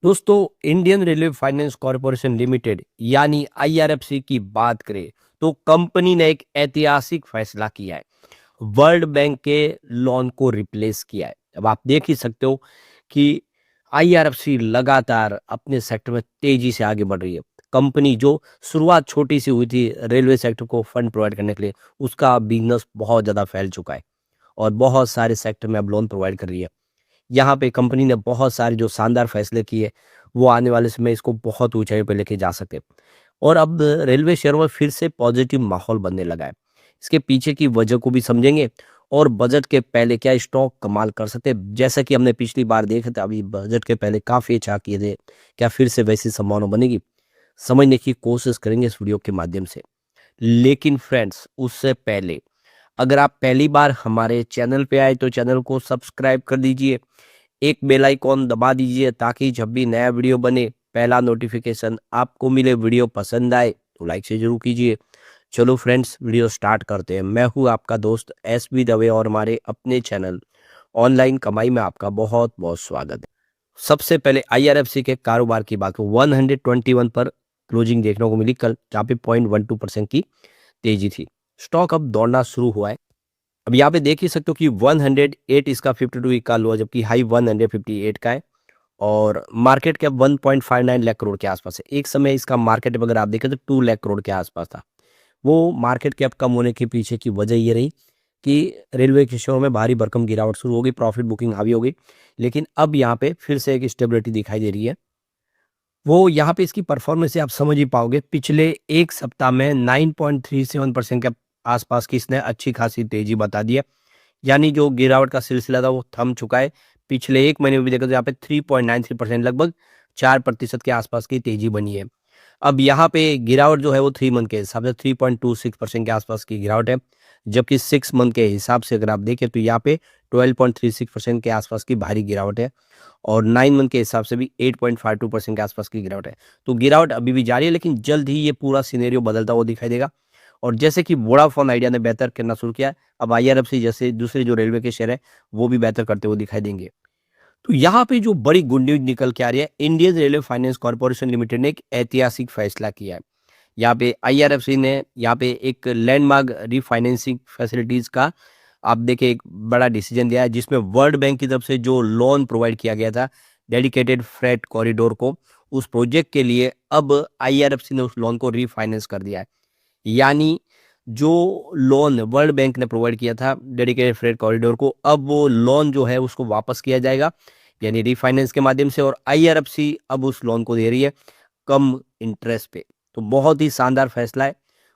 दोस्तों, Indian railway finance corporation limited यानी IRFC की बात करें तो कंपनी ने एक ऐतिहासिक फैसला किया है। वर्ल्ड बैंक के लोन को रिप्लेस किया है। अब आप देख ही सकते हो कि आईआरएफसी लगातार अपने सेक्टर में तेजी से आगे बढ़ रही है। कंपनी जो शुरुआत छोटी सी हुई थी रेलवे सेक्टर को फंड प्रोवाइड करने के लिए, उसका बिजनेस बहुत ज़्यादा फैल चुका है और बहुत सारे सेक्टर में अब लोन प्रोवाइड कर रही है। यहाँ पे कंपनी ने बहुत सारे जो शानदार फैसले किए, वो आने वाले समय इसको बहुत ऊँचाई पे लेके जा सकते हैं। और अब रेलवे शेयरों में फिर से पॉजिटिव माहौल बनने लगा है। इसके पीछे की वजह को भी समझेंगे और बजट के पहले क्या स्टॉक कमाल कर सकते हैं। जैसा कि हमने पिछली बार देखा था, अभी बजट के पहले काफ़ी अच्छा किए थे। क्या फिर से वैसी संभावना बनेगी? समझने की कोशिश करेंगे इस वीडियो के माध्यम से। लेकिन फ्रेंड्स, उससे पहले अगर आप पहली बार हमारे चैनल पे आए तो चैनल को सब्सक्राइब कर दीजिए, एक बेल आइकॉन दबा दीजिए ताकि जब भी नया वीडियो बने पहला नोटिफिकेशन आपको मिले। वीडियो पसंद आए तो लाइक से जरूर कीजिए। चलो फ्रेंड्स, वीडियो स्टार्ट करते हैं। मैं हूँ आपका दोस्त एस बी दवे और हमारे अपने चैनल ऑनलाइन कमाई में आपका बहुत बहुत स्वागत है। सबसे पहले आईआरएफसी के कारोबार की बात करूं, 121 पर क्लोजिंग देखने को मिली कल, जहाँ पे 0.12% की तेजी थी। स्टॉक अब दौड़ना शुरू हुआ है। अब यहाँ पे देख ही सकते हो कि 108 इसका 52 वीक का लो है, जबकि हाई 158 का है और मार्केट कैप 1.59 लाख करोड़ के आसपास है। एक समय इसका मार्केट कैप अगर आप देखें तो 2 लाख करोड़ के आसपास था। वो मार्केट कैप कम होने के पीछे की वजह ये रही कि रेलवे के शेयरों में भारी भरकम गिरावट शुरू हो गई, प्रॉफिट बुकिंग हावी हो गई। लेकिन अब यहाँ पे फिर से एक स्टेबिलिटी दिखाई दे रही है। वो यहाँ पे इसकी परफॉर्मेंस से आप समझ ही पाओगे। पिछले एक सप्ताह में 9.37% के आसपास की इसने अच्छी खासी तेजी बता दी है। यानी जो गिरावट का सिलसिला था वो थम चुका है। पिछले 1 महीने में भी देखा तो यहाँ पे 3.93% लगभग 4% के आसपास की तेजी बनी है। अब यहाँ पे गिरावट जो है वो 3 मंथ के हिसाब से 3.26% के आसपास की गिरावट है। जबकि 6 मंथ के हिसाब से अगर आप देखें तो यहाँ पे 12.36% के आसपास की भारी गिरावट है और 9 मंथ के हिसाब से भी 8.52% के आसपास की गिरावट है। तो गिरावट अभी भी जारी है, लेकिन जल्द ही ये पूरा सिनेरियो बदलता हुआ दिखाई देगा। और जैसे कि वोडाफोन आइडिया ने बेहतर करना शुरू किया है, अब आईआरएफसी जैसे दूसरे जो रेलवे के शेयर है वो भी बेहतर करते हुए दिखाई देंगे। तो यहाँ पे जो बड़ी गुड न्यूज निकल के आ रही है, Indian railway finance corporation limited ने एक ऐतिहासिक फैसला किया है। यहाँ पे आईआरएफसी ने यहाँ पे एक लैंडमार्क रीफाइनेंसिंग फैसिलिटीज का आप देखिए एक बड़ा डिसीजन दिया है, जिसमें वर्ल्ड बैंक की तरफ से जो लोन प्रोवाइड किया गया था डेडिकेटेड फ्रेट कॉरिडोर को, उस प्रोजेक्ट के लिए अब आईआरएफसी ने उस लोन को रीफाइनेंस कर दिया है। यानी जो लोन वर्ल्ड बैंक ने प्रोवाइड किया था डेडिकेटेड फ्रेट कॉरिडोर को, अब वो लोन जो है उसको वापस किया जाएगा यानी रिफाइनेंस के माध्यम से, और आईआरएफसी अब उस लोन को दे रही है कम इंटरेस्ट पे। तो बहुत ही शानदार फैसला है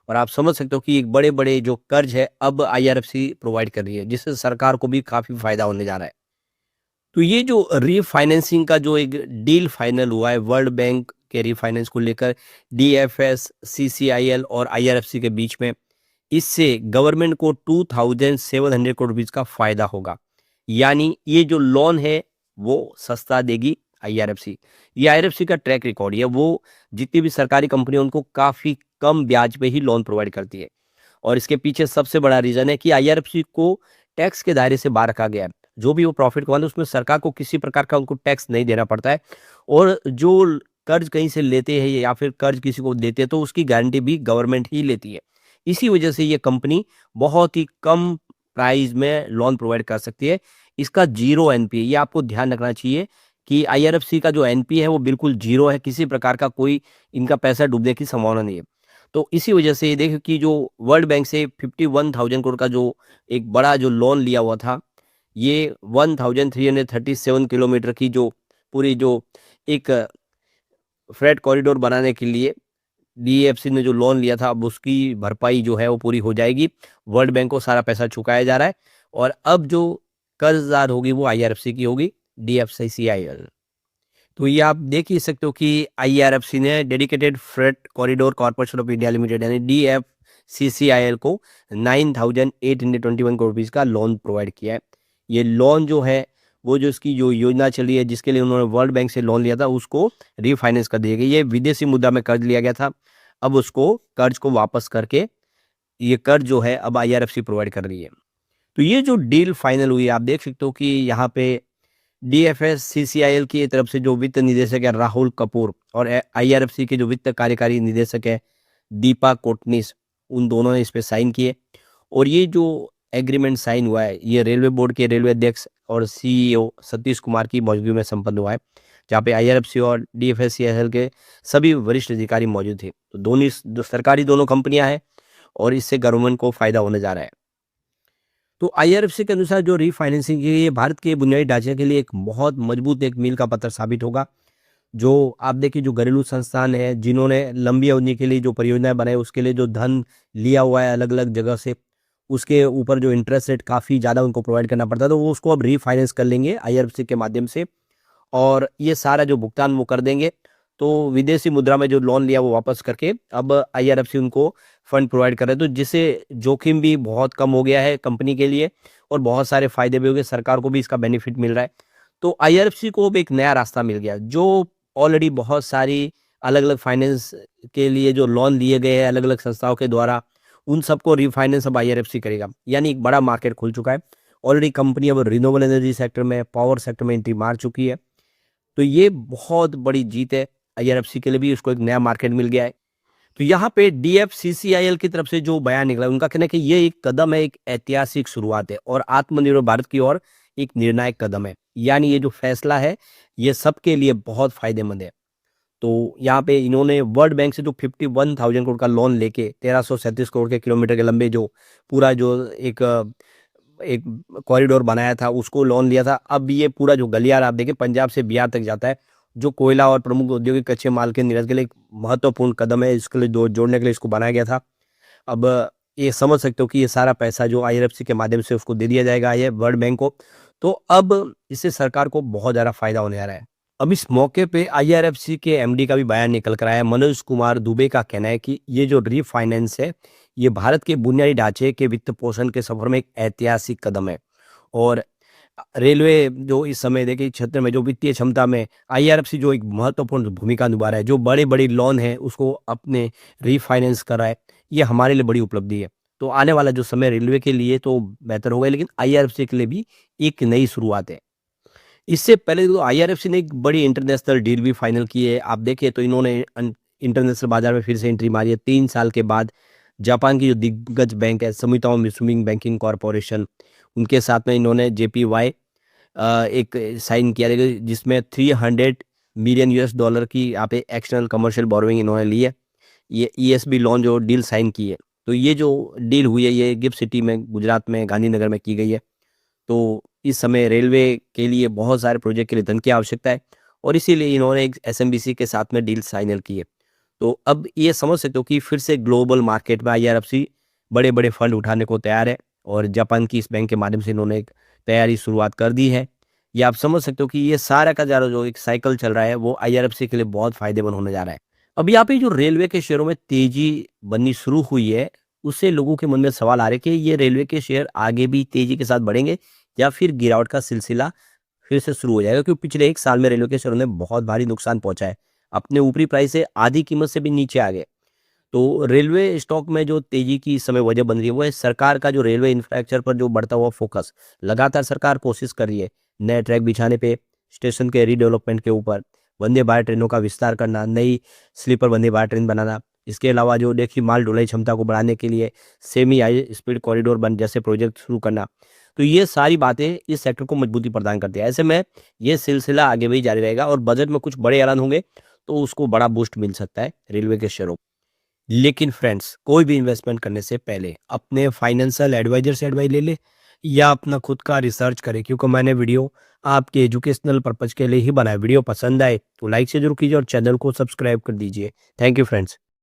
और आप समझ सकते हो कि एक बड़े बड़े जो कर्ज है अब आईआरएफसी प्रोवाइड कर रही है, जिससे सरकार को भी काफी फायदा होने जा रहा है। तो ये जो रीफाइनेंसिंग का जो एक डील फाइनल हुआ है वर्ल्ड बैंक के रीफाइनेंस को लेकर, डीएफएस, सीसीआईएल और आईआरएफसी के बीच में, इससे गवर्नमेंट को 2700 करोड़ रुपीज का फायदा होगा। यानी ये जो लोन है वो सस्ता देगी आईआरएफसी। ये आईआरएफसी का ट्रैक रिकॉर्ड है, वो जितनी भी सरकारी कंपनी उनको काफी कम ब्याज पे ही लोन प्रोवाइड करती है। और इसके पीछे सबसे बड़ा रीजन है कि आईआरएफसी को टैक्स के दायरे से बाहर रखा गया है। जो भी वो प्रॉफिट कमाते हैं उसमें सरकार को किसी प्रकार का उनको टैक्स नहीं देना पड़ता है। और जो कर्ज कहीं से लेते हैं या फिर कर्ज किसी को देते हैं तो उसकी गारंटी भी गवर्नमेंट ही लेती है। इसी वजह से ये कंपनी बहुत ही कम प्राइस में लोन प्रोवाइड कर सकती है। इसका जीरो एनपीए, ये आपको ध्यान रखना चाहिए कि आईआरएफसी का जो एनपीए है वो बिल्कुल जीरो है। किसी प्रकार का कोई इनका पैसा डूबने की संभावना नहीं है। तो इसी वजह से ये देखिए कि जो वर्ल्ड बैंक से 51,000 करोड़ का जो एक बड़ा जो लोन लिया हुआ था, ये 1337 किलोमीटर की जो पूरी जो एक फ्रेट कॉरिडोर बनाने के लिए डीएफसी ने जो लोन लिया था, अब उसकी भरपाई जो है वो पूरी हो जाएगी। वर्ल्ड बैंक को सारा पैसा चुकाया जा रहा है और अब जो कर्जदार होगी वो आईआरएफसी की होगी, डीएफसीसीआईएल। तो ये आप देख ही सकते हो कि आईआरएफसी ने dedicated freight corridor corporation of India limited यानी डीएफसीसीआईएल को 9,821 करोड़ रुपीज का लोन प्रोवाइड किया है। ये लोन जो है वो जो इसकी जो योजना चली है जिसके लिए उन्होंने वर्ल्ड बैंक से लोन लिया था उसको रिफाइनेंस कर दिया गया। ये विदेशी मुद्रा में कर्ज लिया गया था, अब उसको कर्ज को वापस करके ये कर्ज जो है अब आईआरएफसी प्रोवाइड कर रही है। तो ये जो डील फाइनल हुई है आप देख सकते हो कि यहाँ पे DFS की तरफ से जो वित्त निदेशक है राहुल कपूर और IRFC के जो वित्त कार्यकारी निदेशक है दीपा कोटनिस, उन दोनों ने इस पे साइन किए। और ये जो एग्रीमेंट साइन हुआ है ये रेलवे बोर्ड के रेलवे अध्यक्ष और CEO सतीश कुमार की मौजूदगी में संपन्न हुआ है, जहाँ पे IRFC और DFSCIL के सभी वरिष्ठ अधिकारी मौजूद थे। तो दोनों सरकारी दोनों कंपनियां हैं और इससे गवर्नमेंट को फायदा होने जा रहा है। तो IRFC के अनुसार जो रीफाइनेंसिंग की ये भारत के बुनियादी ढांचे के लिए एक बहुत मजबूत एक मील का पत्थर साबित होगा। जो आप देखिए जो घरेलू संस्थान है जिन्होंने लंबी अवधि के लिए जो परियोजनाएं बनाई उसके लिए जो धन लिया हुआ है अलग अलग जगह से, उसके ऊपर जो इंटरेस्ट रेट काफ़ी ज़्यादा उनको प्रोवाइड करना पड़ता है, तो वो उसको अब रीफाइनेंस कर लेंगे IRFC के माध्यम से और ये सारा जो भुगतान वो कर देंगे। तो विदेशी मुद्रा में जो लोन लिया वो वापस करके अब IRFC उनको फंड प्रोवाइड कर रहे हैं, तो जिससे जोखिम भी बहुत कम हो गया है कंपनी के लिए और बहुत सारे फायदे भी हो गए, सरकार को भी इसका बेनिफिट मिल रहा है। तो IRFC को अब एक नया रास्ता मिल गया, जो ऑलरेडी बहुत सारी अलग अलग फाइनेंस के लिए जो लोन लिए गए हैं अलग अलग संस्थाओं के द्वारा, उन सबको रिफाइनेंस अब IRFC करेगा, यानी एक बड़ा मार्केट खुल चुका है। ऑलरेडी कंपनी अब रिन्यूएबल एनर्जी सेक्टर में, पावर सेक्टर में एंट्री मार चुकी है। तो ये बहुत बड़ी जीत है IRFC के लिए भी, उसको एक नया मार्केट मिल गया है। तो यहाँ पे DFCCIL की तरफ से जो बयान निकला उनका कहना है कि ये एक कदम है, एक ऐतिहासिक शुरुआत है और आत्मनिर्भर भारत की ओर एक निर्णायक कदम है। यानी ये जो फैसला है ये सबके लिए बहुत फायदेमंद है। तो यहाँ पे इन्होंने वर्ल्ड बैंक से जो 51,000 करोड़ का लोन लेके 1337 करोड़ के किलोमीटर के लंबे जो पूरा जो एक एक कॉरिडोर बनाया था उसको लोन लिया था। अब ये पूरा जो गलियारा आप देखिए पंजाब से बिहार तक जाता है, जो कोयला और प्रमुख औद्योगिक कच्चे माल के निर्यात के लिए एक महत्वपूर्ण कदम है, इसके लिए जोड़ने के लिए इसको बनाया गया था। अब ये समझ सकते हो कि ये सारा पैसा जो IRFC के माध्यम से उसको दे दिया जाएगा ये वर्ल्ड बैंक को, तो अब इससे सरकार को बहुत ज़्यादा फायदा होने जा रहा है। अब इस मौके पे IRFC के MD का भी बयान निकल कर आया। मनोज कुमार दुबे का कहना है कि ये जो रीफाइनेंस है ये भारत के बुनियादी ढांचे के वित्त पोषण के सफर में एक ऐतिहासिक कदम है और रेलवे जो इस समय देखिए क्षेत्र में जो वित्तीय क्षमता में IRFC जो एक महत्वपूर्ण भूमिका निभा रहा है, जो बड़े-बड़ी लोन है उसको अपने रीफाइनेंस कर रहा है, ये हमारे लिए बड़ी उपलब्धि है। तो आने वाला जो समय रेलवे के लिए तो बेहतर होगा, लेकिन IRFC के लिए भी एक नई शुरुआत है। इससे पहले तो IRFC ने एक बड़ी इंटरनेशनल डील भी फाइनल की है। आप देखें तो इन्होंने इंटरनेशनल बाजार में फिर से एंट्री मारी है 3 साल के बाद। जापान की जो दिग्गज बैंक है सुमितोमो मित्सुबिशी बैंकिंग कॉरपोरेशन, उनके साथ में इन्होंने JPY एक साइन किया जिसमें $300 मिलियन की यहाँ पे एक्सटर्नल कमर्शियल बोरोइंग इन्होंने ली है। ये ESB लोन जो डील साइन की है, तो ये जो डील हुई है ये गिफ्ट सिटी में गुजरात में गांधीनगर में की गई है। तो इस समय रेलवे के लिए बहुत सारे प्रोजेक्ट के लिए धन की आवश्यकता है और इसीलिए इन्होंने एक SMBC के साथ में डील साइन की है। तो अब ये समझ सकते हो कि फिर से ग्लोबल मार्केट में IRFC बड़े-बड़े फंड उठाने को तैयार है और जापान की इस बैंक के माध्यम से इन्होंने एक तैयारी शुरुआत कर दी है। ये आप समझ सकते हो कि ये सारा का सारा जो एक साइकिल चल रहा है वो IRFC के लिए बहुत फायदेमंद होने जा रहा है। अब यहाँ पे जो रेलवे के शेयरों में तेजी बननी शुरू हुई है, उससे लोगों के मन में सवाल आ रहे हैं कि ये रेलवे के शेयर आगे भी तेजी के साथ बढ़ेंगे या फिर गिरावट का सिलसिला फिर से शुरू हो जाएगा, क्योंकि पिछले 1 साल में रेलवे के शेयरों ने बहुत भारी नुकसान पहुंचा है। अपने ऊपरी प्राइस से आधी कीमत से भी नीचे आ गए। तो रेलवे स्टॉक में जो तेजी की इस समय वजह बन रही है वो है सरकार का जो रेलवे इंफ्रास्ट्रक्चर पर जो बढ़ता हुआ फोकस। लगातार सरकार कोशिश कर रही है नए ट्रैक बिछाने पे, स्टेशन के रीडेवलपमेंट के ऊपर, वंदे भारत ट्रेनों का विस्तार करना, नई स्लीपर वंदे भारत ट्रेन बनाना। इसके अलावा जो देखिए माल ढुलाई क्षमता को बढ़ाने के लिए सेमी हाई स्पीड कॉरिडोर बन जैसे प्रोजेक्ट शुरू करना। तो ये सारी बातें इस सेक्टर को मजबूती प्रदान करती है। ऐसे में ये सिलसिला आगे भी जारी रहेगा और बजट में कुछ बड़े ऐलान होंगे तो उसको बड़ा बूस्ट मिल सकता है रेलवे के शेयरों। लेकिन फ्रेंड्स, कोई भी इन्वेस्टमेंट करने से पहले अपने फाइनेंशियल एडवाइजर से एडवाइस ले ले या अपना खुद का रिसर्च करें, क्योंकि मैंने वीडियो आपके एजुकेशनल पर्पज के लिए ही बनाया। वीडियो पसंद आए तो लाइक से जरूर कीजिए और चैनल को सब्सक्राइब कर दीजिए। Thank you friends.